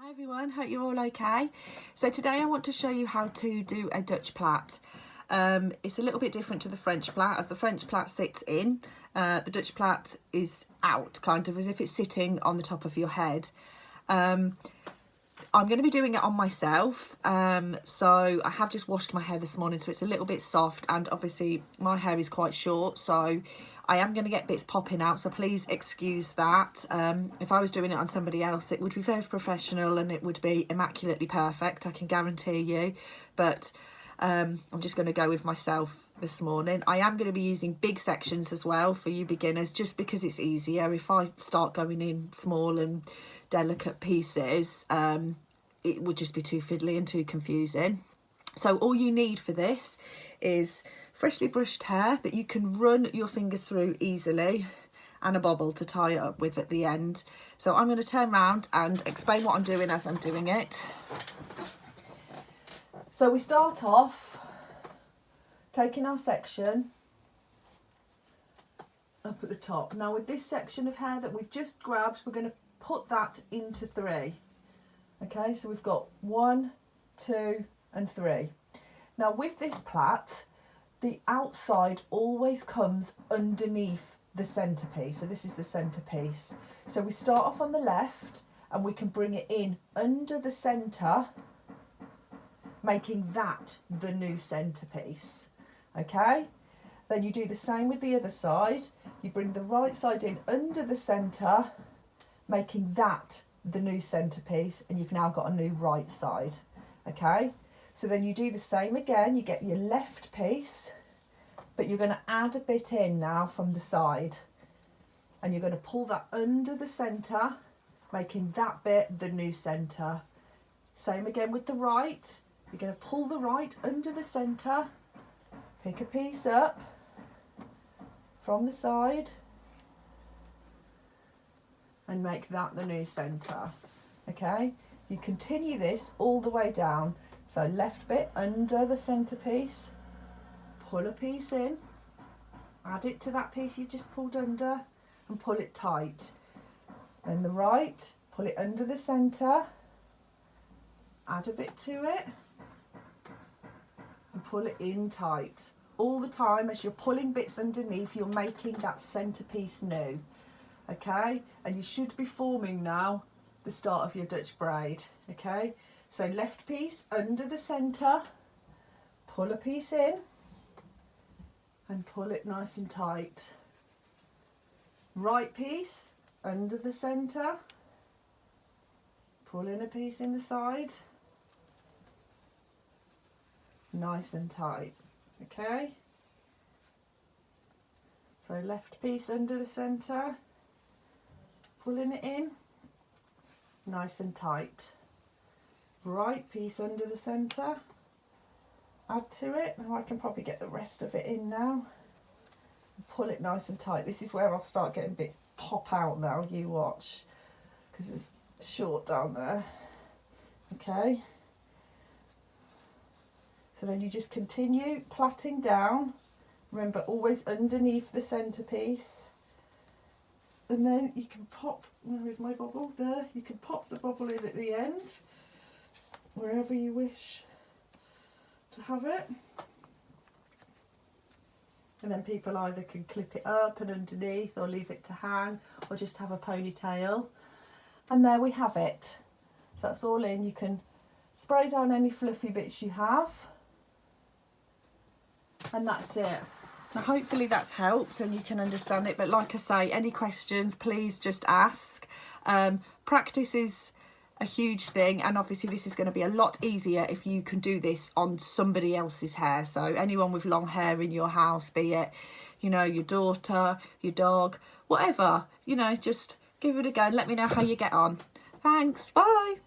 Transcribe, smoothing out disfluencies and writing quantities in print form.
Hi everyone, hope you're all okay. So today I want to show you how to do a Dutch plait. It's a little bit different to the French plait, as the French plait sits in, the Dutch plait is out, kind of as if it's sitting on the top of your head. I'm going to be doing it on myself, so I have just washed my hair this morning, so it's a little bit soft, and obviously my hair is quite short, so I am going to get bits popping out, so please excuse that. If I was doing it on somebody else, it would be very professional and it would be immaculately perfect, I can guarantee you, but I'm just going to go with myself this morning. I am going to be using big sections as well for you beginners, just because it's easier. If I start going in small and delicate pieces, it would just be too fiddly and too confusing. So all you need for this is freshly brushed hair that you can run your fingers through easily, and a bobble to tie it up with at the end. So I'm going to turn around and explain what I'm doing as I'm doing it. So we start off taking our section up at the top. Now with this section of hair that we've just grabbed, we're going to put that into 3. Okay, so we've got 1, 2 and 3. Now with this plait, the outside always comes underneath the centerpiece. So this is the centerpiece. So we start off on the left and we can bring it in under the center, making that the new centerpiece. Okay, then you do the same with the other side. You bring the right side in under the center, making that the new centerpiece, and you've now got a new right side. Okay, so then you do the same again. You get your left piece, but you're going to add a bit in now from the side, and you're going to pull that under the center, making that bit the new center. Same again with the right. You're going to pull the right under the center, pick a piece up from the side and make that the new center. Okay, you continue this all the way down. So left bit under the centerpiece, pull a piece in, add it to that piece you've just pulled under and pull it tight. Then the right, pull it under the center, add a bit to it and pull it in tight. All the time as you're pulling bits underneath, you're making that centerpiece new. Okay, and you should be forming now the start of your Dutch braid. Okay, so left piece under the center, pull a piece in and pull it nice and tight. Right piece under the center, pull in a piece in the side, nice and tight. Okay, so left piece under the center, pulling it in, nice and tight. Right piece under the centre, add to it. Now I can probably get the rest of it in now. Pull it nice and tight. This is where I'll start getting bits pop out now, you watch, because it's short down there. Okay. So then you just continue plaiting down. Remember, always underneath the centerpiece. And then you can pop, where is my bobble? There, you can pop the bobble in at the end, wherever you wish to have it. And then people either can clip it up and underneath, or leave it to hang, or just have a ponytail. And there we have it. So that's all in. You can spray down any fluffy bits you have. And that's it. Now hopefully that's helped and you can understand it, but like I say, any questions please just ask. Practice is a huge thing, and obviously this is going to be a lot easier if you can do this on somebody else's hair. So anyone with long hair in your house, be it, you know, your daughter, your dog, whatever, you know, just give it a go and let me know how you get on. Thanks, bye.